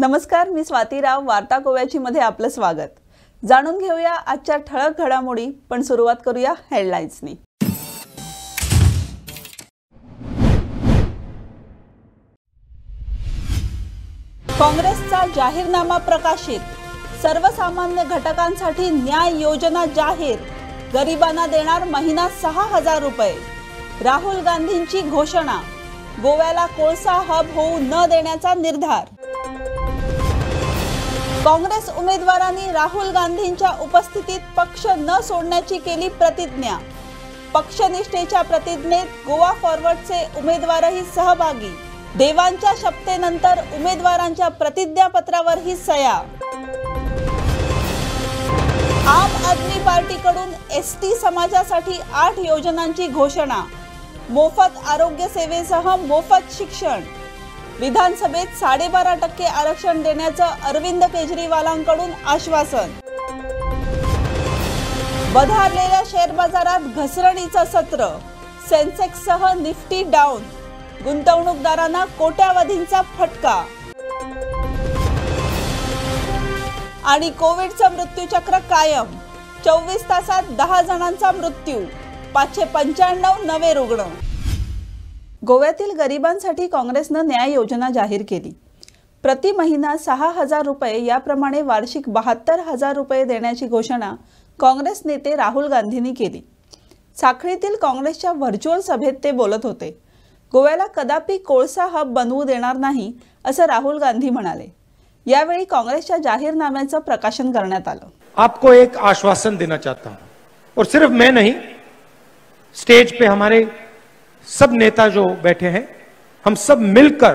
नमस्कार, मी स्वाती राव. वार्ता गोव्याची मध्ये आपलं स्वागत. जाणून घेऊया आजच्या ठळक घडामोडी, पण सुरुवात करूया हेडलाईन्सनी. काँग्रेसचा जाहीरनामा प्रकाशित. सर्वसामान्य घटकांसाठी न्याय योजना जाहीर. गरिबांना देणार महिना 6,000 रुपये. राहुल गांधींची घोषणा. गोव्याला कोळसा हब होऊ न देण्याचा निर्धार. काँग्रेस उमेदवारांनी राहुल गांधींच्या उपस्थितीत पक्ष न सोडण्याची केली प्रतिज्ञा. पक्षनिष्ठेच्या प्रतिज्ञेत गोवा फॉरवर्डचे उमेदवारही सहभागी. देवांच्या शपथेनंतर उमेदवारांच्या प्रतिज्ञापत्रावरही सह्या. आम आदमी पार्टीकडून एसटी समाजासाठी 8 योजनांची घोषणा. मोफत आरोग्य सेवेसह मोफत शिक्षण. विधानसभेत 12.5% आरक्षण देण्याचं अरविंद केजरीवालांकडून आश्वासन. वधारलेल्या शेअर बाजारात घसरणीचं सत्र. सेन्सेक्ससह निफ्टी डाऊन. गुंतवणूकदारांना कोट्यावधींचा फटका. आणि कोविडचं मृत्यूचक्र कायम. 24 तासात 10 जणांचा मृत्यू. 595 नवे रुग्ण. गोव्यातील गरिबांसाठी काँग्रेसनं न्याय योजना जाहीर केली. प्रति महिना 6,000 रुपये याप्रमाणे वार्षिक 72,000 रुपये देण्याची घोषणा काँग्रेस नेते राहुल गांधींनी केली. साखळीतील काँग्रेसच्या व्हर्च्युअल सभेत ते बोलत होते. गोव्याला कदापि कोळसा हब बनवू देणार नाही असं राहुल गांधी म्हणाले. यावेळी काँग्रेसच्या जाहीरनाम्याचं प्रकाशन करण्यात आलं. आपको एक आश्वासन देना चाहता हूं, और सिर्फ मैं नहीं, स्टेज पे हमारे सब नेता जो बैठे हैं, हम सब मिलकर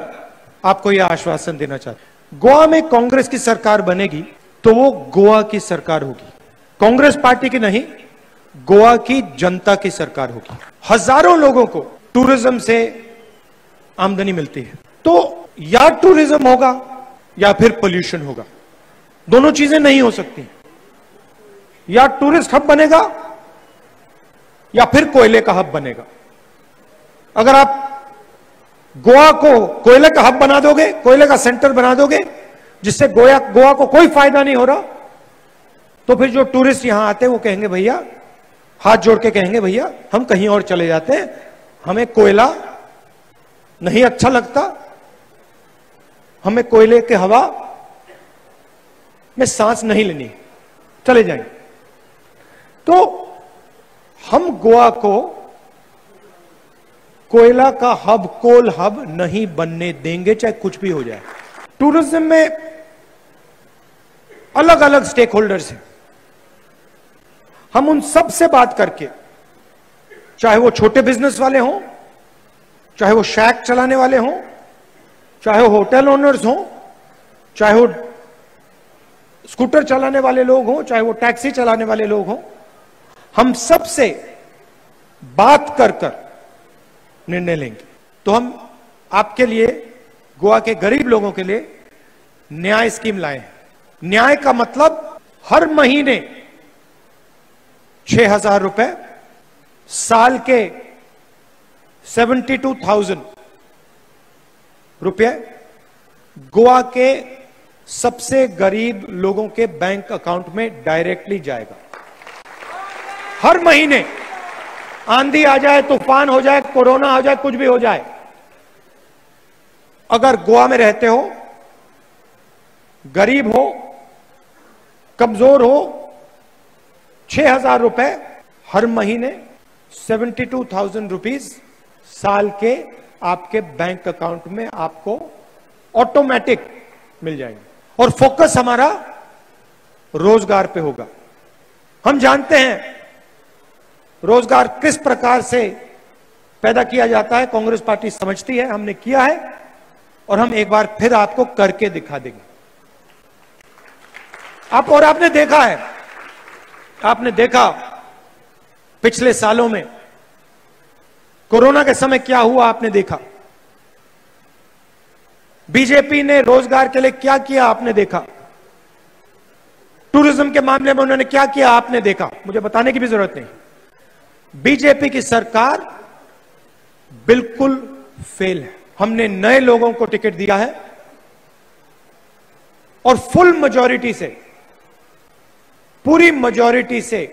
आपको यह आश्वासन देना चाहते हैं. गोवा में कांग्रेस की सरकार बनेगी तो वो गोवा की सरकार होगी. कांग्रेस पार्टी की नहीं, गोवा की जनता की सरकार होगी. हजारों लोगों को टूरिज्म से आमदनी मिलती है, तो या टूरिज्म होगा या फिर पोल्यूशन होगा. दोनों चीजें नहीं हो सकती. या टूरिस्ट हब बनेगा या फिर कोयले का हब बनेगा. अगर आप गोवा को कोयले का हब बना दोगे, कोयले का सेंटर बना दोगे, जिससे गोवा को कोई फायदा नहीं हो रहा, तो फिर जो टूरिस्ट यहां आते हैं वो कहेंगे भैया, हाथ जोड़ के कहेंगे भैया हम कहीं और चले जाते हैं, हमें कोयला नहीं अच्छा लगता, हमें कोयले के हवा में सांस नहीं लेनी, चले जाएंगे. तो हम गोवा को कोयला का हब, कोल हब नहीं बनने देंगे, चाहे कुछ भी हो जाए. टूरिज्म में अलग अलग स्टेक होल्डर्स हैं. हम उन सब से बात करके, चाहे वो छोटे बिजनेस वाले हों, चाहे वो शैक चलाने वाले हों, चाहे वो होटल ओनर्स हों, चाहे वो स्कूटर चलाने वाले लोग हों, चाहे वो टैक्सी चलाने वाले लोग हों, हम सब से बात कर कर निर्णय लेंगे. तो हम आपके लिए, गोवा के गरीब लोगों के लिए न्याय स्कीम लाए हैं. न्याय का मतलब हर महीने 6,000 रुपए, साल के 72,000 रुपए गोवा के सबसे गरीब लोगों के बैंक अकाउंट में डायरेक्टली जाएगा. हर महीने, आंधी आ जाए, तूफान हो जाए, कोरोना हो जाए, कुछ भी हो जाए, अगर गोवा में रहते हो, गरीब हो, कमजोर हो, 6,000 रुपए हर महीने, 72,000 रुपीज साल के आपके बैंक अकाउंट में आपको ऑटोमेटिक मिल जाएंगे. और फोकस हमारा रोजगार पे होगा. हम जानते हैं रोजगार किस प्रकार से पैदा किया जाता है, कांग्रेस पार्टी समझती है, हमने किया है, और हम एक बार फिर आपको करके दिखा देंगे. आपने देखा है, आपने देखा पिछले सालों में कोरोना के समय क्या हुआ, आपने देखा. बीजेपी ने रोजगार के लिए क्या किया, आपने देखा. टूरिज्म के मामले में उन्होंने क्या किया, आपने देखा. मुझे बताने की भी जरूरत नहीं. बीजेपी की सरकार बिल्कुल फेल है. हमने नए लोगों को टिकट दिया है, और फुल मेजॉरिटी से, पूरी मेजॉरिटी से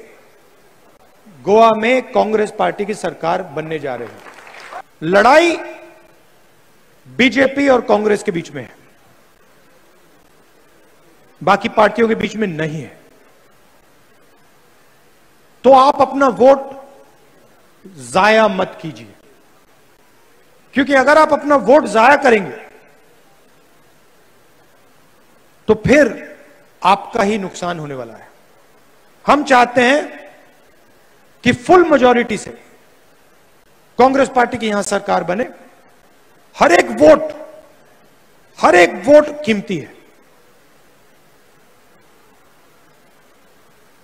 गोवा में कांग्रेस पार्टी की सरकार बनने जा रही है। लड़ाई बीजेपी और कांग्रेस के बीच में है, बाकी पार्टियों के बीच में नहीं है। तो आप अपना वोट जाया मत कीजिए, क्योंकि अगर आप अपना वोट जाया करेंगे तो फिर आपका ही नुकसान होने वाला है। हम चाहते हैं कि फुल मेजॉरिटी से कांग्रेस पार्टी की यहां सरकार बने। हर एक वोट कीमती है।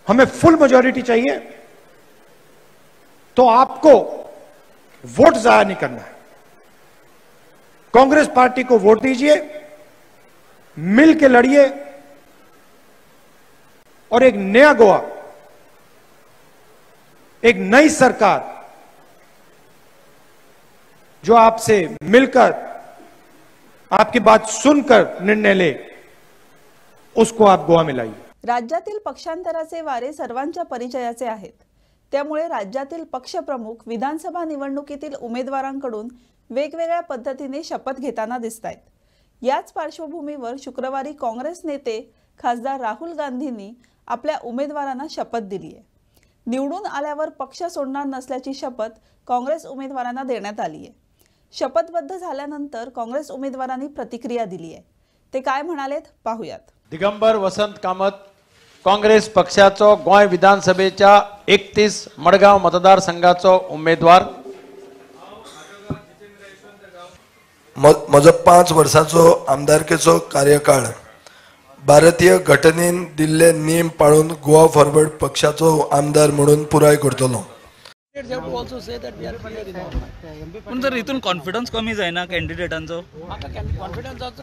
हमें फुल मेजॉरिटी चाहिए, तो आपको वोट जाया नहीं करना है। कांग्रेस पार्टी को वोट दीजिए, मिल के लड़िए और एक नया गोवा, एक नई सरकार जो आपसे मिलकर, आपकी बात सुनकर निर्णय ले, उसको आप गोवा में लाइए। राज्यातील पक्षांतराचे वारे सर्वांच्या परिचयाचे आहेत। त्यामुळे राज्यातील पक्षप्रमुख विधानसभा निवडणुकीतील उमेदवारांकडून वेगवेगळ्या पद्धतीने शपथ घेताना दिसतायत। याच पार्श्वभूमीवर शुक्रवारी काँग्रेस नेते खासदार राहुल गांधींनी आपल्या उमेदवारांना शपथ दिली आहे। निवडून आल्यावर पक्ष सोडणार नसल्याची शपथ काँग्रेस उमेदवारांना देण्यात आली आहे। शपथबद्ध झाल्यानंतर काँग्रेस उमेदवारांनी प्रतिक्रिया दिली आहे। ते काय म्हणालेत पाहूयात। दिगंबर वसंत कामत, काँग्रेस पक्षाचो गोंय विधानसभेच्या 31 मडगांव मतदारसंघाचो उमेदवार। म्हजो 5 वर्सांचो आमदारकेचो कार्यकाळ भारतीय घटनेन दिल्ले नेम पाळून गोवा फॉरवर्ड पक्षाचो आमदार म्हणून पुराय करतलो। पण जर इथून कॉन्फिडन्स कमी जायना कॅन्डिडेटांचो,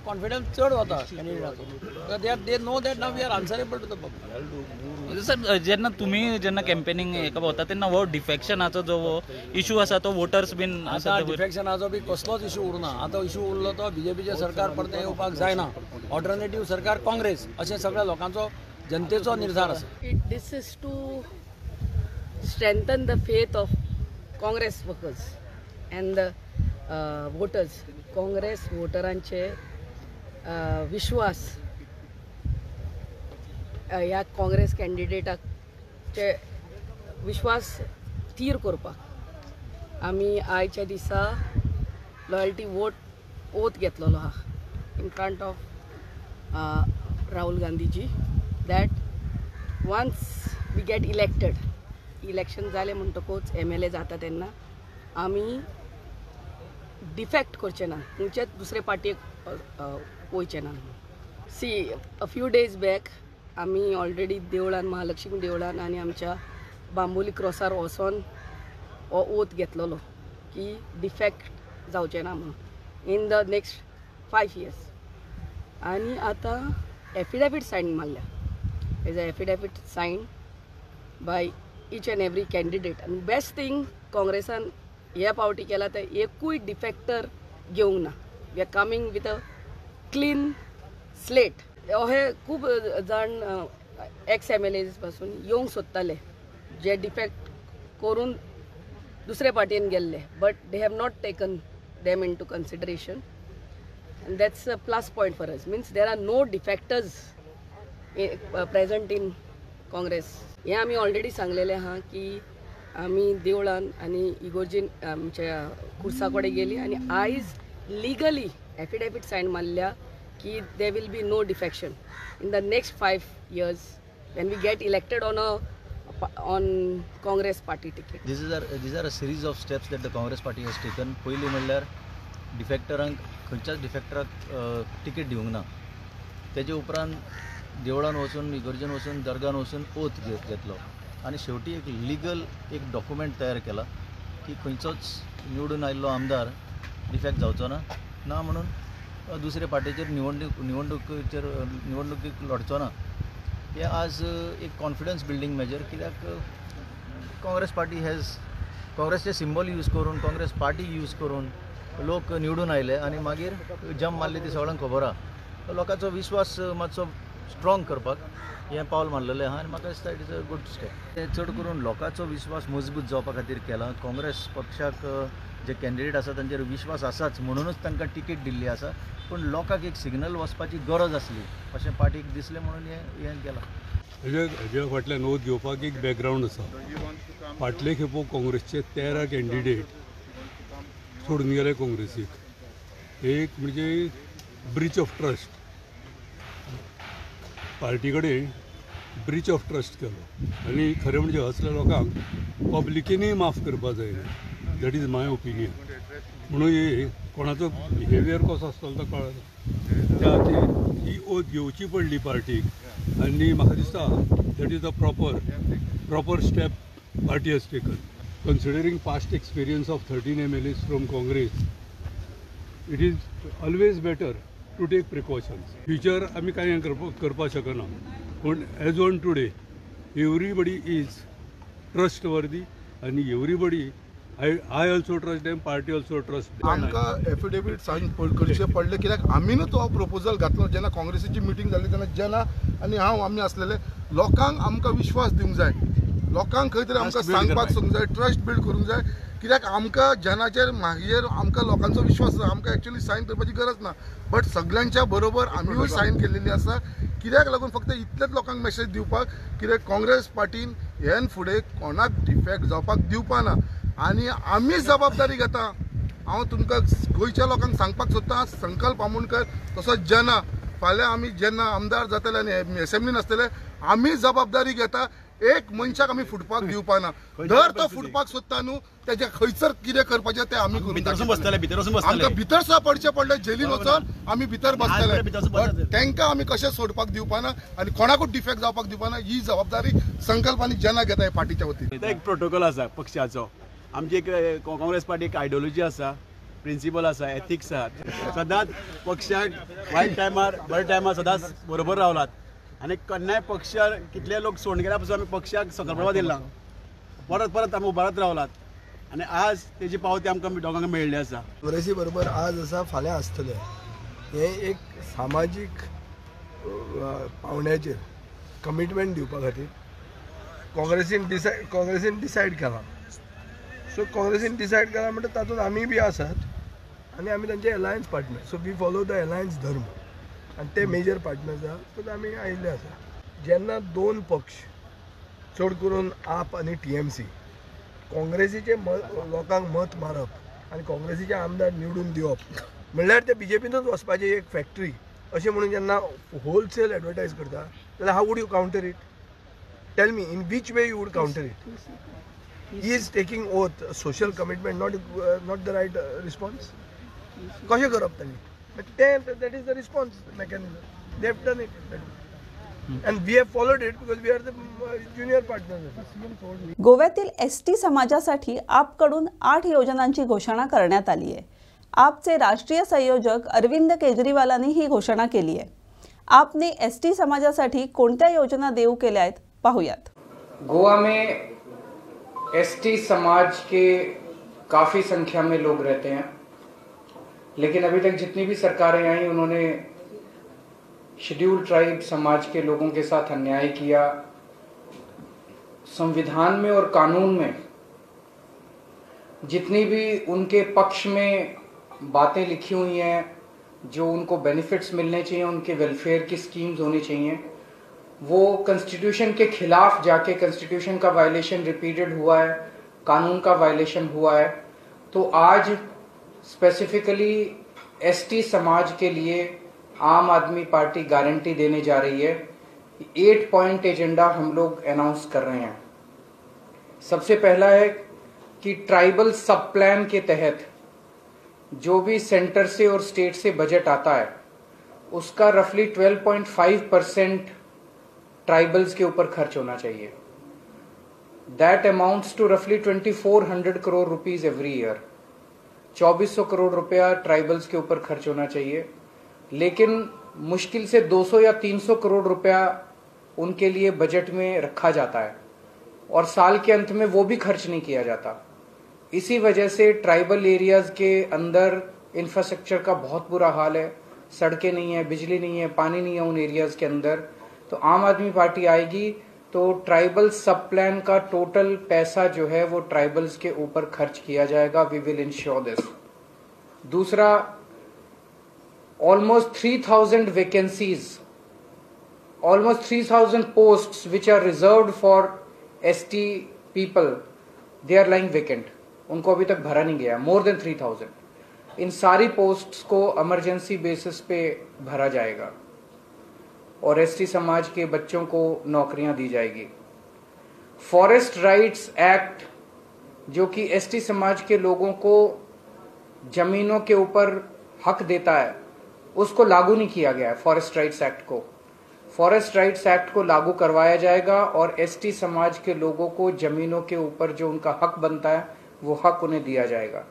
कॉन्फिडन्स चढ वता कॅन्डिडेटाचो। They know that now we are answerable to the public. Sir जेन्ना तुम्ही कॅम्पेनिंग हेका भोंवता तेन्ना हो डिफेक्शनाचो जो इशू आसा तो वोटर्स बीन आतां डिफेक्शनाचो बी कसलोच इशू उरना। आतां इशू उरलो तो बीजेपीचे सरकार परते येवपाक जायना, ऑल्टरनेटिव्ह सरकार काँग्रेस, अशें सगळ्या लोकांचो जनतेचो निर्धार आसा। This is to strengthen the faith of Congress workers and the voters. Congress voteranचे विश्वास ह्या काँग्रेस कॅन्डिडेटाचे विश्वास स्थिर करपाक आमी आयच्या दिसा लॉयल्टी ओथ घेतलेलो आहा in front of Rahul Gandhiji, that once we get elected, election जाले म्हणटकूच MLA जाता तेन्ना आमी डिफेक्ट करचे ना, खंयचेच दुसरे पार्टीक वयचे ना। See a few days back आमी ऑलरेडी देवळान, महालक्ष्मी देवळान आनी आमच्या बांबोली क्रॉसार वचोन हो ओथ घेतलेलो की डिफेक्ट जावचे ना म्हणून इन द नेक्स्ट 5 years। आनी आतां एफिडेविट सायन मारल्या। Is a affidavit sign by each and every candidate, and best thing काँग्रेसान ह्या पावटी केला ते एकूय डिफेक्टर घेवंक ना। We are coming with a clean slate. हे खूब जाण एक्स MLAs पासून येवंक सोदताले जे डिफेक्ट करून दुसरे पार्टीन गेल्ले, but they have not taken them into consideration, and that's a plus point for us. Means there are no defectors present in Congress. हे आमी ऑलरेडी सांगलेले आहा की आमी देवळान आनी इगोर्जीन आमच्या खुर्सा कडेन गेली आनी आयज लिगली एफिडेविट सायन मारल्या की they will be no defection in the next 5 years when we get elected on Congress party ticket. These are a series of steps that the Congress party has taken. पयली म्हणल्यार डिफेक्टरांक खंयच्याच डिफेक्टराक ticket दिवंक ना। तेजे उपरांत देवळान वचून, इगर्जेन वचून, दर्गान वचून ओथ घेतलो आनी शेवटी एक लिगल एक डॉक्युमेंट तयार केला की खंयचोच निवडून आयिल्लो आमदार डिफेक्ट जावचो ना म्हणून दुसरे पार्टीचेर निवडणुकीक लढचो ना। हे आज एक कॉन्फिडन्स बिल्डिंग मेजर, कित्याक काँग्रेस पार्टी हॅज काँग्रेसचे सिंबल यूज करून, काँग्रेस पार्टी यूज करून लोक निवडून आयले आनी मागीर जंप मारली ती सगळ्यांक खबर आहा। लोकांचो विश्वास मातसो स्ट्रॉंग करपाक हें पावल मारलेलें आहा आनी म्हाका दिसता it is a good step. ते चड करून लोकांचो विश्वास मजबूत जावपा खातीर केला. काँग्रेस पक्षाक जे कॅन्डिडेट आसा तांचेर विश्वास आसाच म्हणूनच तांकां तिकेट दिल्ली आसा. पूण लोकांक एक सिग्नल वचपाची गरज आसली अशें पार्टीक दिसलें म्हणून हें केलां. हेज्या फाटल्यान नोंद घेवपाक एक बॅकग्रावंड आसा. फाटले खेपो काँग्रेसचे 13 कॅन्डिडेट सोडून गेले काँग्रेसीक. एक म्हणजे ब्रीच ऑफ ट्रस्ट, पार्टी कडेन ब्रीच ऑफ ट्रस्ट केलो आनी खरें म्हणजे असल्या लोकांक पब्लिकेनूय माफ करपा जायना. That is my opinion. म्हणून हे कोणाचो बिहेवियर कसो आसतलो तो कळना. त्या खातीर ही ओथ घेवची पडली पार्टीक आनी म्हाका दिसता that is the proper step party has taken. Considering past experience of 13 MLAs from Congress, it is always better to take precautions. Future आमी कांय करपा शकना पूण as on today everybody is trustworthy आनी everybody I also trust them, party also trust them. आमकां affidavit sign करचें पडलें कित्याक आमीनूच हो प्रपोजल घातलो जेन्ना काँग्रेसीची मिटींग जाली तेन्ना जेन्ना आनी हांव आमी आसलेले. लोकांक आमकां विश्वास दिवंक जाय, लोकांक खंय तरी आमकां सांगपाक सोदूंक जाय, ट्रस्ट बिल्ड करूंक जाय. कित्याक आमकां जेन्नाचेर मागीर आमकां लोकांचो विश्वास आसा, आमकां एक्चुअली सायन करपाची गरज ना. बट सगळ्यांच्या बरोबर आमीय सायन केल्लेली आसा. कित्याक लागून फक्त इतलेच लोकांक मेसेज दिवपाक कित्याक काँग्रेस पार्टीन हेन फुडें कोणाक डिफेक्ट जावपाक दिवपा ना आनी आमीच जबाबदारी घेता. हांव तुमकां गोंयच्या लोकांक सांगपाक सोदतां, संकल्प आमोणकर तसोच जेन्ना फाल्यां आमी जेन्ना आमदार जातले आनी असेंब्लीन आसतले आमी जबाबदारी घेता. एक मनशाक आमी फुटपाक दिवपा ना. दर तो फुटपाक सोदता न्हू तेजे खंयसर कितें करपाचें तें आमी करूं. आमकां भितर सुद्दां पडचें पडलें जेलीन वचोन आमी भितर बसतले. बट तांकां आमी कशें सोडपाक दिवपा ना आनी कोणाकूच डिफेक्ट जावपाक दिवपा ना. ही जबाबदारी संकल्प आनी जेन्ना घेता हे पार्टीच्या वतीन. एक प्रोटोकॉल आसा पक्षाचो. आमची एक काँग्रेस पार्टी एक आयडियोलॉजी आसा, प्रिंसिपल आसा, एथिक्स आसात. सदांच पक्षाक वायट टायमार बरे टायमार सदांच बरोबर रावलात आनी केन्नाय पक्षार कितले लोक सोडून गेल्या पासून आमी पक्षाक संकल्पना दिला. परत परत आमी उबारत रावलात आनी आज तेजी पावती आमकां दोगांक मेळ्ळी आसा. काँग्रेसी बरोबर आज आसा फाल्यां आसतले. हे एक सामाजीक पावंड्याचेर कमिटमेंट दिवपा खातीर काँग्रेसीन डिसायड केला. सो काँग्रेसीन डिसायड केला म्हणटा तातूंत आमी बी आसात आनी आमी तांचे alliance partner. So we follow the alliance dharma आनी ते मेजर पार्टनर्स आहा. सो आमी आयिल्ले आसा. जेन्ना दोन पक्ष चड करून आप आनी TMC काँग्रेसीचे लोकांक मत मारप आनी काँग्रेसीचे आमदार निवडून दिवप म्हणल्यार ते BJPनूच वचपाची एक फॅक्टरी अशें म्हणून जेन्ना होलसेल एडवर्टायज करता जाल्यार how would you counter it? Tell me in which way you would counter it? He is taking oath, social commitment, not the right response. कशें करप तांणी? That is the response mechanism. They have done it, and we have followed it because we are the junior partners. गोव्यातील ST समाजासाठी आपकडून 8 योजनांची घोषणा करण्यात आली आहे. आपचे राष्ट्रीय संयोजक अरविंद केजरीवालांनी ही घोषणा केली आहे. आपने ST समाजासाठी कोणत्या योजना देऊ केल्या आहेत पाहूयात. गोवा में ST समाज के काफ़ी संख्या में लोग रहते हैं, लेकिन अभी तक जितनी भी सरकारें आई उन्होंने शेड्यूल्ड ट्राइब समाज के लोगों के साथ अन्याय किया. संविधान में और कानून में जितनी भी उनके पक्ष में बातें लिखी हुई हैं, जो उनको बेनिफिट्स मिलने चाहिए, उनके वेलफेयर की स्कीम्स होनी चाहिए, वो कॉन्स्टिट्यूशन के खिलाफ जाके कॉन्स्टिट्यूशन का वायलेशन रिपीटेड हुआ है, कानून का वायलेशन हुआ है. तो आज स्पेसिफिकली ST समाज के लिए आम आदमी पार्टी गारंटी देने जा रही है. 8 पॉइंट एजेंडा हम लोग अनाउंस कर रहे हैं. सबसे पहला है कि ट्राइबल सब प्लान के तहत जो भी सेंटर से और स्टेट से बजट आता है उसका रफली 12.5% ट्राइबल्स के ऊपर खर्च होना चाहिए. दैट अमाउंट्स टू रफली 2400 crore rupees every year. 2400 crore रुपया ट्राइबल्स के ऊपर खर्च होना चाहिए. लेकिन मुश्किल से 200 या 300 करोड़ रुपया उनके लिए बजट में रखा जाता है और साल के अंत में वो भी खर्च नहीं किया जाता. इसी वजह से ट्राइबल एरियाज के अंदर इंफ्रास्ट्रक्चर का बहुत बुरा हाल है. सड़कें नहीं है, बिजली नहीं है, पानी नहीं है उन एरियाज के अंदर, तो आम आदमी पार्टी आएगी तो ट्राइबल सब प्लान का टोटल पैसा जो है वो ट्राइबल्स के ऊपर खर्च किया जाएगा। वी विल इंश्योर दिस। दूसरा, almost 3,000 vacancies, almost 3,000 posts which are reserved for ST people, they are lying vacant. उनको अभी तक भरा नहीं गया, more than 3,000। इन सारी पोस्ट्स को इमरजेंसी बेसिस पे भरा जाएगा और ST समाज के बच्चों को नौकरियां दी जाएगी। फॉरेस्ट राइट्स एक्ट जो कि ST समाज के लोगों को जमीनों के ऊपर हक देता है, उसको लागू नहीं किया गया है। फॉरेस्ट राइट्स राइट्स एक्ट को लागू करवाया जाएगा और ST समाज के लोगों को जमीनों के ऊपर जो उनका हक बनता है वो हक उन्हें दिया जाएगा।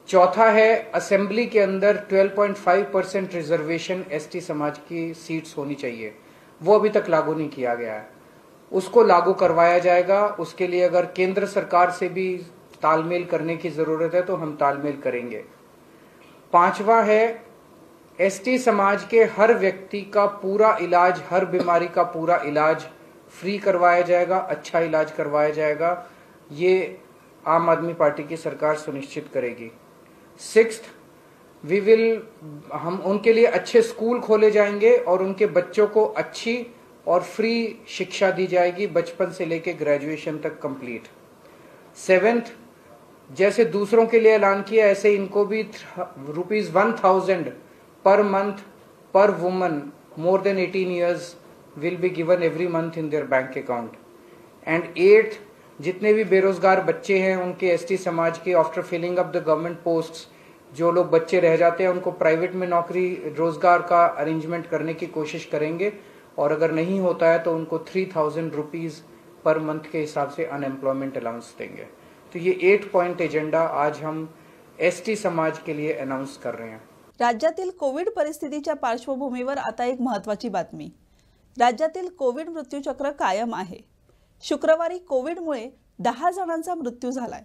चौथा है, असेंबली के अंदर 12.5% रिजर्वेशन ST समाज की सीट्स होनी चाहिए, वो अभी तक लागू नहीं किया गया है, उसको लागू करवाया जाएगा। उसके लिए अगर केंद्र सरकार से भी तालमेल करने की जरूरत है तो हम तालमेल करेंगे। पांचवा है, ST समाज के हर व्यक्ति का पूरा इलाज, हर बीमारी का पूरा इलाज फ्री करवाया जाएगा, अच्छा इलाज करवाया जाएगा। ये आम आदमी पार्टी की सरकार सुनिश्चित करेगी। सिक्स्थ, हम उनके लिए अच्छे स्कूल खोले जाएंगे और उनके बच्चों को अच्छी और फ्री शिक्षा दी जाएगी, बचपन से लेकर ग्रेजुएशन तक कंप्लीट। सेवेंथ, जैसे दूसरों के लिए ऐलान किया ऐसे इनको भी ₹1,000 per month per woman more than 18 years will be given every month in their bank account. And 8th, जितने भी बेरोजगार बच्चे हैं उनके ST समाज के after filling up the government posts, जो लोग बच्चे रह जाते हैं उनको प्राइवेट में नौकरी रोजगार का अरेंजमेंट करने की कोशिश करेंगे और अगर नहीं होता है तो उनको ₹3,000 पर मंथ के हिसाब से अनएम्प्लॉयमेंट अलाउंस देंगे। तो ये 8 पॉइंट एजेंडा आज हम ST समाज के लिए अनाउंस कर रहे हैं। राज्यातील कोविड परिस्थितीच्या पार्श्वभूमीवर आता एक महत्त्वाची बातमी। राज्यातील कोविड मृत्यूचक्र कायम आहे। शुक्रवारी कोविडमुळे 10 जणांचा मृत्यू झालाय।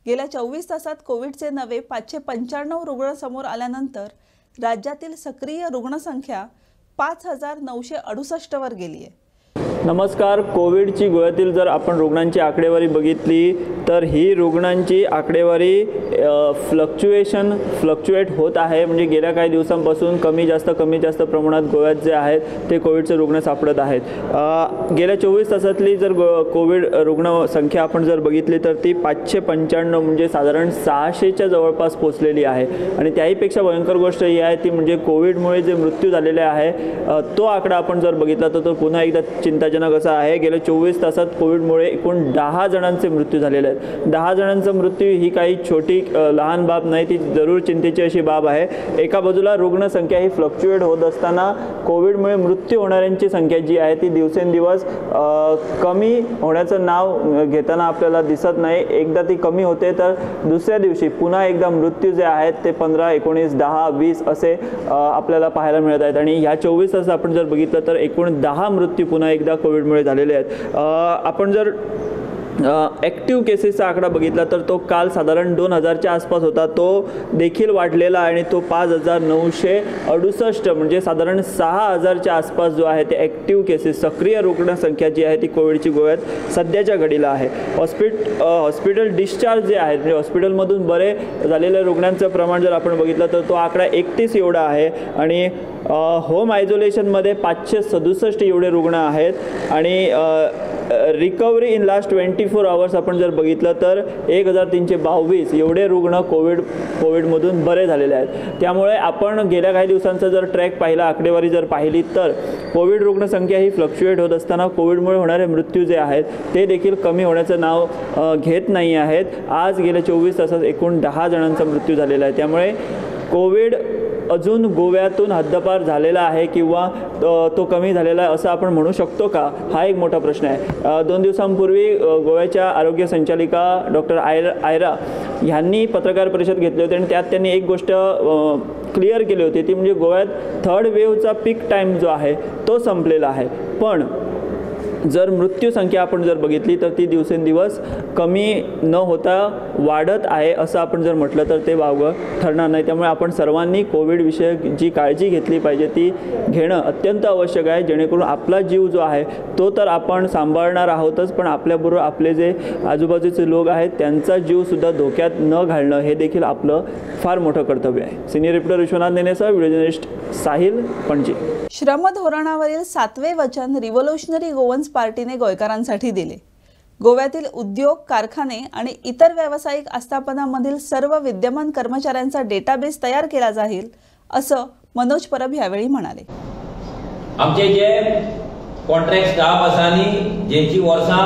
गेल्या 24 तासात कोविडचे नवे 595 रुग्ण समोर आल्यानंतर राज्यातील सक्रिय रुग्णसंख्या 5,968 वर गेली आहे। नमस्कार। कोविडची गोव्यातील जर आपण रुग्णांची आकडेवारी बघितली तर ही रुग्णांची आकडेवारी फ्लक्च्युएट होत आहे। म्हणजे गेल्या काही दिवसांपासून कमी जास्त प्रमाणात गोव्यात जे आहेत ते कोविडचे रुग्ण सापडत आहेत। गेल्या 24 तासातली जर कोविड रुग्ण संख्या आपण जर बघितली तर ती 595 म्हणजे साधारण 600च्या जवळपास पोहोचलेली आहे। आणि त्याहीपेक्षा भयंकर गोष्ट ही आहे ती म्हणजे कोविडमुळे जे मृत्यू झालेले आहे तो आकडा आपण जर बघितला तर तो पुन्हा एकदा चिंताजनक असा आहे। गेल्या 24 तासात कोविडमुळे एकूण 10 जणांचे मृत्यू झालेले आहेत। 10 जणांचा मृत्यू ही काही छोटी लहान बाब नाही, ती जरूर चिंतेची अशी बाब आहे। एका बाजूला रुग्णसंख्या ही फ्लक्च्युएट होत असताना कोविडमुळे मृत्यू होणाऱ्यांची संख्या जी आहे ती दिवसेंदिवस कमी होण्याचं नाव घेताना आपल्याला दिसत नाही। एकदा ती कमी होते तर दुसऱ्या दिवशी पुन्हा एकदा मृत्यू जे आहेत ते 15, 19, 10, 20 असे आपल्याला पाहायला मिळत आहेत। आणि ह्या 24 तास आपण जर बघितलं तर एकूण 10 मृत्यू पुन्हा एकदा कोविडमुळे झालेले आहेत। आपण जर ॲक्टिव्ह केसेसचा आकडा बघितला तर तो काल साधारण 2000च्या आसपास होता, तो देखील वाढलेला आणि तो 5,968 म्हणजे साधारण 6,000च्या आसपास जो आहे ते ॲक्टिव्ह केसेस सक्रिय रुग्णसंख्या जी आहे ती कोविडची गोव्यात सध्याच्या घडीला आहे। हॉस्पिटल डिस्चार्ज जे आहेत म्हणजे हॉस्पिटलमधून बरे झालेल्या रुग्णांचं प्रमाण जर आपण बघितलं तर तो आकडा 31 एवढा आहे आणि होम आयसोलेशनमध्ये 567 एवढे रुग्ण आहेत आणि रिकव्हरी इन लास्ट 24 आवर्स आपण जर बघितलं तर 1,322 एवढे रुग्ण कोविडमधून बरे झालेले आहेत। त्यामुळे आपण गेल्या काही दिवसांचा जर ट्रॅक पाहिला, आकडेवारी जर पाहिली तर कोविड रुग्णसंख्या ही फ्लक्च्युएट होत असताना कोविडमुळे होणारे मृत्यू जे आहेत ते देखील कमी होण्याचं नाव घेत नाही आहेत। आज गेल्या 24 तासात एकूण 10 जणांचा मृत्यू झालेला आहे। त्यामुळे कोविड अजून गोव्यातून हद्दपार झालेला आहे किंवा तो कमी झालेला आहे असं आपण म्हणू शकतो का, हा एक मोठा प्रश्न आहे। 2 दिवसांपूर्वी गोव्याच्या आरोग्य संचालिका डॉक्टर आयरा यांनी पत्रकार परिषद घेतली होती आणि त्यात त्यांनी एक गोष्ट क्लिअर केली होती, ती म्हणजे गोव्यात 3rd वेव्हचा पीक टाईम जो आहे तो संपलेला आहे, पण जर मृत्यूसंख्या आपण जर बघितली तर ती दिवसेंदिवस कमी न होता वाढत आहे असं आपण जर म्हटलं तर ते वावगं ठरणार नाही. त्यामुळे आपण सर्वांनी कोविडविषयक जी काळजी घेतली पाहिजे ती घेणं अत्यंत आवश्यक आहे, जेणेकरून आपला जीव जो आहे तो तर आपण सांभाळणार आहोतच, पण आपल्याबरोबर आपले जे आजूबाजूचे लोक आहेत त्यांचा जीवसुद्धा धोक्यात न घालणं हे देखील आपलं फार मोठं कर्तव्य आहे. सिनियर रिपोर्टर विश्वनाथ नेनेसह व्हिडिओ जर्नलिस्ट साहिल, पणजी. श्रम धोरणावरील 7वे वचन रिव्होल्युशनरी गोवन्स पार्टीने गोयकारांसाठी दिले. गोव्यातील उद्योग, कारखाने आणि इतर व्यावसायिक आस्थापनांमधील सर्व विद्यमान कर्मचाऱ्यांचा डेटाबेस तयार केला जाईल असं मनोज परब यावेळी म्हणाले. आमचे जे कॉन्ट्रॅक्ट स्टाफ आसा न्ही, जेंची वर्सां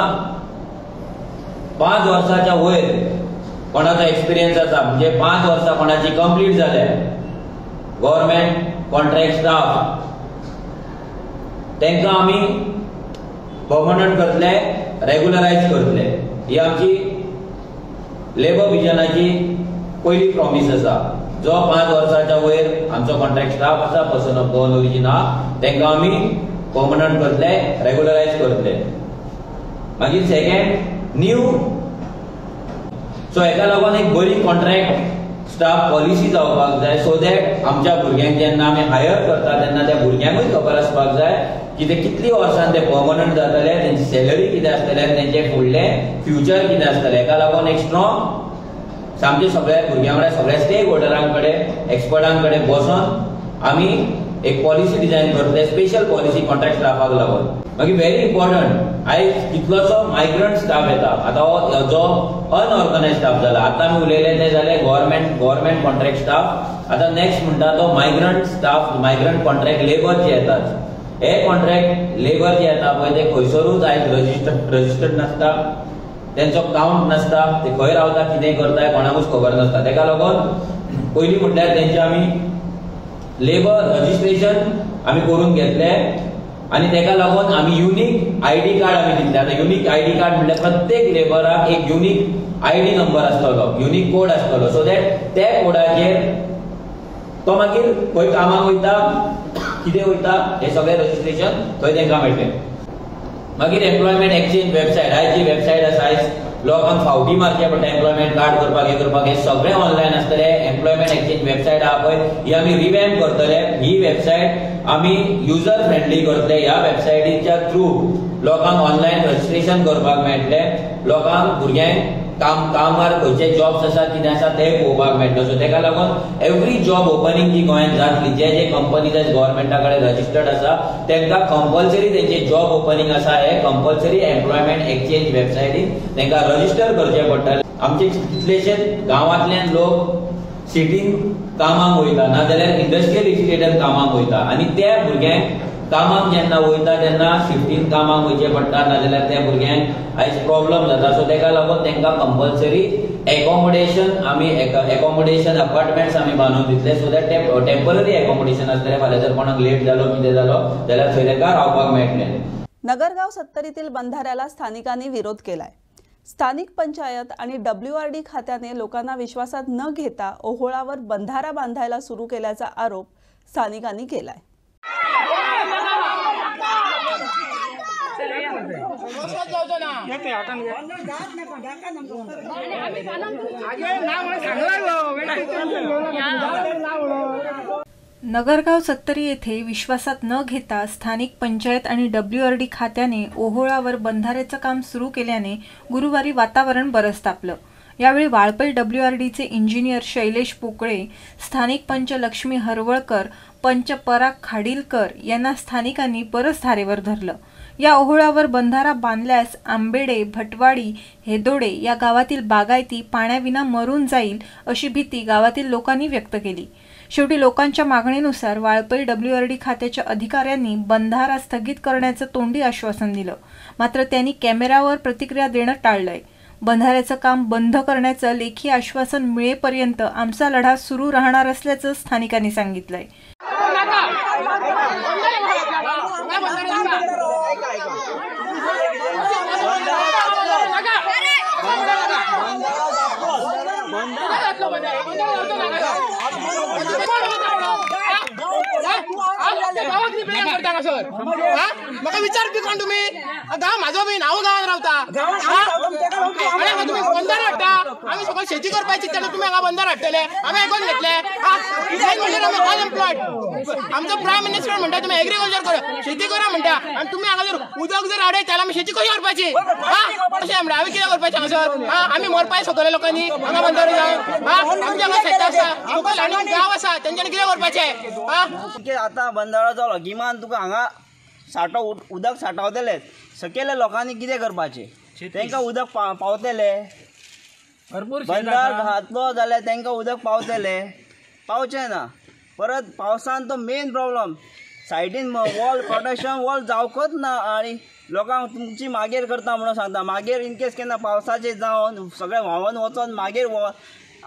5 वर्सांच्या वयर कोणाचो एक्सपिरियन्स आसा, म्हणजे 5 वर्सां कोणाची कंप्लीट जाल्या, गव्हर्नमेंट कॉन्ट्रॅक्ट स्टाफ तांकां आमी पर्मनंट करतले, रेग्युलरायज करतले. ही आमची लेबर विजनाची पयली प्रॉमिस आसा. जो 5 वर्सांच्या वयर आमचो कॉन्ट्रॅक्ट स्टाफ आसा, पर्सन ऑफ गोवन ओरिजिन आहा, तांकां आमी पर्मनंट करतले, रेग्युलरायज करतले. मागीर सेकंड न्यू, सो हेका लागून एक बरी कॉन्ट्रॅक्ट स्टाफ पॉलिसी जावपाक जाय, सो दॅट आमच्या भुरग्यांक जेन्ना आमी हायर करता तेन्ना त्या भुरग्यांकूय खबर आसपाक जाय की ते कितली वर्सां ते पर्मनंट जातले, तेंची सॅलरी कितें आसतले, तेंचे फुडले फ्युचर कितें आसतलें. हेका लागून एक स्ट्रॉंग सामके सगळ्या भुरग्यां कडेन, सगळ्या स्टेक होल्डरां कडेन, एक्सपर्टां कडेन बसून आमी एक पॉलिसी डिझायन करतले, स्पेशल पॉलिसी कॉन्ट्रॅक्ट स्टाफाक लागून. मागीर व्हेरी इम्पॉर्टंट, आयज कितलोसो मायग्रंट स्टाफ येता, आतां जो अनऑर्गनायज स्टाफ जाला, आतां आमी उलयले ते जाले गव्हर्नमेंट कॉन्ट्रॅक्ट स्टाफ. आतां नेक्स्ट म्हणटा तो migrant staff, migrant contract labour जे येतात. हे कॉन्ट्रॅक्ट लेबर जे येता पळय ते खंयसरूच आयज रजिस्टर्ड नासता, तेंचो काउंट नासता, ते खंय रावता, कितें करताय कोणाकूच खबर नासता. तेका लागून पयलीं म्हटल्यार तेंचे आमी लेबर रजिस्ट्रेशन आमी करून घेतले आनी तेका लागून आमी युनिक आयडी कार्ड आमी दितले. आतां युनिक आयडी कार्ड म्हटल्यार प्रत्येक लेबराक एक युनिक आयडी नंबर आसतलो, युनिक कोड आसतलो, सो दॅट त्या कोडाचेर तो मागीर खंय कामाक वयता, कितें वयता, हे सगळें रजिस्ट्रेशन थंय तेंकां मेळटलें. मागीर एम्प्लॉयमेंट एक्सचेंज वेबसायट, आयज जी वेबसायट आसा, आयज लोकांक फावटी मारचे पडटा एम्प्लॉयमेंट कार्ड करपाक, हे करपाक, हे सगळें ऑनलायन आसतलें. एम्प्लॉयमेंट एक्सचेंज वेबसायट आहा पळय ही आमी रिवॅम्प करतले. ही वेबसायट आमी युजर फ्रेंडली करतले. ह्या वेबसायटीच्या थ्रू लोकांक ऑनलायन रजिस्ट्रेशन करपाक मेळटलें. लोकांक भुरग्यांक कामार खंयचे जॉब्स आसा, कितें आसा ते पळोवपाक मेळटले. सो तेका लागून एवरी जॉब ओपनिंग जी गोंयांत जातली, जे जे कंपनीज गव्हर्नमेंटा कडेन रजिस्टर्ड आसा तांकां कंपल्सरी तेंचे जॉब ओपनिंग आसा हे कंपल्सरी एम्प्लॉयमेंट एक्सचेंज वेबसायटीन तांकां रजिस्टर करचे पडटले. आमचे कितलेशे गांवांतल्यान लोक सिटीन कामाक वयता, नाजाल्यार इंडस्ट्रियल इस्टेटान कामाक वयता, आनी त्या भुरग्यांक कामाक जेन्ना वयता तेन्ना शिफ्टीन कामाक वयचें पडटा, नाजाल्यार त्या भुरग्यांक आयज प्रॉब्लम जाता. सो तेका लागून तांकां कंपल्सरी एकोमोडेशन अपार्टमेंट्स आमी बांदून दितले, सो दॅट टेम्पररी एकोमोडेशन आसतलें. फाल्यां जर कोणाक लेट जालो, कितें जालो जाल्यार थंय तांकां रावपाक मेळटलें. नगरगाव सत्तरीतील बंधाऱ्याला स्थानिकांनी विरोध केलाय. स्थानिक पंचायत आणि WRD खात्याने लोकांना विश्वासात न घेता ओहोळावर बंधारा बांधायला सुरू केल्याचा आरोप स्थानिकांनी केलाय. नगरगाव सत्तरी येथे विश्वासात न घेता स्थानिक पंचायत आणि WRD खात्याने ओहोळावर बंधाऱ्याचं काम सुरू केल्याने गुरुवारी वातावरण बरंच तापलं. यावेळी वाळपई WRDचे इंजिनियर शैलेश पोकळे, स्थानिक पंच लक्ष्मी हरवळकर, पंच पराग खाडीलकर यांना स्थानिकांनी बरंच धारेवर धरलं. या ओहोळावर बंधारा बांधल्यास आंबेडे, भटवाडी, हेदोडे या गावातील बागायती पाण्याविना मरून जाईल अशी भीती गावातील लोकांनी व्यक्त केली. शेवटी लोकांच्या मागणीनुसार वाळपई WRD खात्याच्या अधिकाऱ्यांनी बंधारा स्थगित करण्याचं तोंडी आश्वासन दिलं. मात्र त्यांनी कॅमेऱ्यावर प्रतिक्रिया देणं टाळलंय. बंधाऱ्याचं काम बंद करण्याचं लेखी आश्वासन मिळेपर्यंत आमचा लढा सुरू राहणार असल्याचं स्थानिकांनी सांगितलंय. किती प्लॅन करता का सर? म्हाका विचारपी कोण तुम्ही? गांव म्हाजो बीन हांव गांवांत रावता. तुम्ही बंदार हाडटा, आमी सगळं शेती करपाची चिंतले, तुम्ही हांगा बंदार हाडटले, आमी आयकून घेतले. म्हणल्यार आमी ऑल एम्प्लॉयड. आमचो प्रायम मिनिस्टर म्हणटा तुम्ही एग्रीकल्चर करा, शेती करा म्हणटा, आनी तुम्ही हांगा जर उदक जर हाडयत जाल्यार आमी शेती कशी करपाची? अशें म्हणटा आमी कितें करपाचें हांगा सर? आमी मरपाय सकयले लोकांनी हांगा बंदार जावन. आमच्या हांगा शेतां आसा, सकयल आनी गांव आसा, तेंच्यांनी कितें करपाचें? आतां बंदारो जालो गिमान तुका हांगा उदक साठवतले, सकयल्या लोकांनी कितें करपाचें? तांकां उदक पावतले, बंदार घातलो जाल्यार तांकां उदक पावचें ना. परत पावसान तो मेन प्रॉब्लम, सायडीन वॉल प्रोटेक्शन वॉल जावकच ना आनी लोकांक तुमची मागीर करता म्हणून सांगता. मागीर इनकेस केन्ना पावसाचें जावन सगळें व्हांवून वचोन मागीर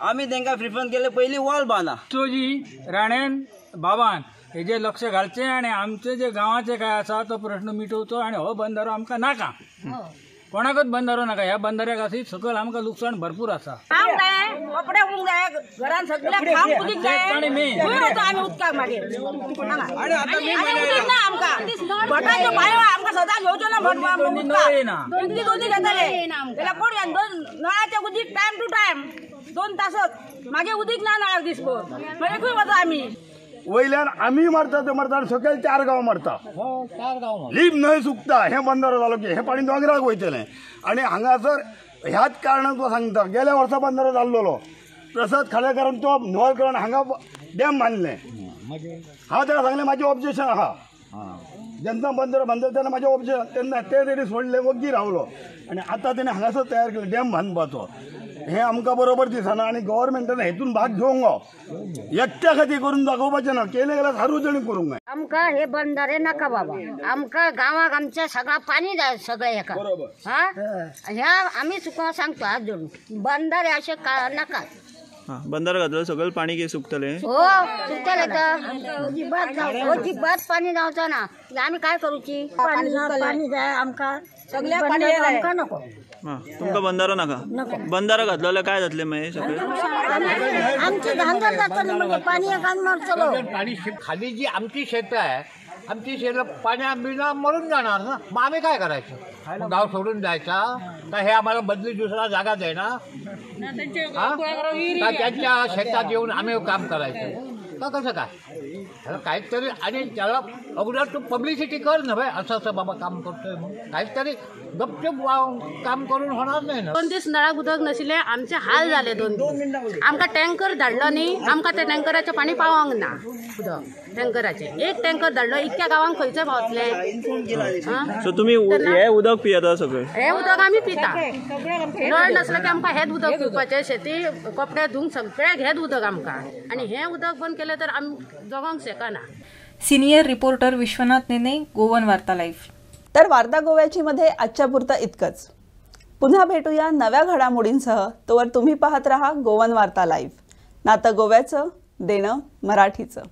आमी तांकां प्रिफर केले पयलीं वॉल बांदा. जी राणेन बाबान हेजेर लक्ष घालचें आनी आमचे जे गांवाचे काय आसा तो प्रश्न मिटोवचो आनी हो बंदारो आमकां नाका, कोणाकच बंदारो नाका. ह्या बंदाऱ्याक आसी सकयल आमकां लुकसाण भरपूर आसा. कपडे उंक जाय, घरान सगळ्या खावंक उदीक जाय, आमी उदकाक मागीर उदीक ना आमकां. भटाच्यो बायो आमकां सदां घेवच्यो ना भट उदीक घेताले जाल्यार कोण नळाचें उदीक टायम टू टायम 2 तासच, मागीर उदीक ना नळाक दिसभर, मागीर खंय वता आमी? वयल्यान आमी मरता ते मरता आनी सकयल 4 गांव मरता. लीप न्हंय सुकता, हें बंदारो जालो की हें पाणी दोंगराक वयतलें. आनी हांगासर ह्याच कारणान तो सांगता, गेल्या वर्सा बंदारो जाल्लो प्रसाद खाडेकरान तो न्हंय करून हांगा डॅम बांदलें. हांव ताका सांगलें म्हाजें ऑब्जेक्शन आहा, जेन्ना बंदारो बांदलो तेन्ना म्हाजें ऑब्जेक्शन, तेन्ना ते तेणी सोडलें, वग्गी रावलो. आनी आतां तेणें हांगासर तयार केलें डॅम बांदपाचो. हे आमकां बरोबर दिसना आनी गव्हर्मेंटान हेतून भाग घेवंक गो, एकट्या खातीर करून दाखोवपाचें ना, केलें जाल्यार सार्वजनीक करूंक जाय. आमकां हे बंदारे नाका बाबा, आमकां गांवाक आमच्या सगळा पाणी जाय सगळे हेका. ह्या आमी सुको सांगतो हात जोडून, बंदारे अशें नाका. बंदार घातलं सगळं पाणी सुकतले. हो सुकतले तर अजिबात पाणी जावचं ना. आमी काय करूची? पाणी जाय आमकां, सगळ्या पाणी आमकां नको. तुमकां बंदारो नाका? बंदारो घातलो जाल्यार काय जातलें मागीर सगळें? आमचे धांदर जातले म्हणजे पाणी मरतलो. पाणी खाली जी आमची शेतं आहे, आमची शेतं पाण्या बिना मरून जाणार ना. मग आम्ही काय करायचं? गाव सोडून जायचा का? हे आम्हाला बदली दुसरा जागा देणार का? त्यांच्या शेतात येऊन आम्ही काम करायचं का? कसं काय? त्याला काहीतरी, आणि त्याला अगोदर तू पब्लिसिटी कर ना भाई, असं असं बाबा काम करतोय म्हणून. काहीतरी गपचूप काम करून होणार नाही ना. 2 दीस नळाक उदक नाशिल्ले, आमचे हाल झाले. 2 दीस आमकां टँकर धाडलो न्ही, आमकां त्या टँकराचें पाणी पावोंक ना. उदक टँकराचें एक टँकर धाडलो, इतक्या गांवांक खंयचे पावतले? सो तुमी हे उदक पियेता सगळें? हे उदक आमी पिता. नळ नसलें की आमकां हेच उदक पिवपाचें. शेती कपडे धुवंक सगळें हेच उदक आमकां, आणि हे उदक बंद केलें तर आमी जगोंक शकना. सिनियर रिपोर्टर विश्वनाथ नेने, गोवन वार्ता लाईव्ह. तर वार्ता गोव्याची मध्ये आजच्या पुरतं इतकंच. पुन्हा भेटूया नव्या घडामोडींसह. तोवर तुम्ही पाहत रहा गोवन वार्ता लाईव्ह. नातं गोव्याचं, देणं मराठीचं.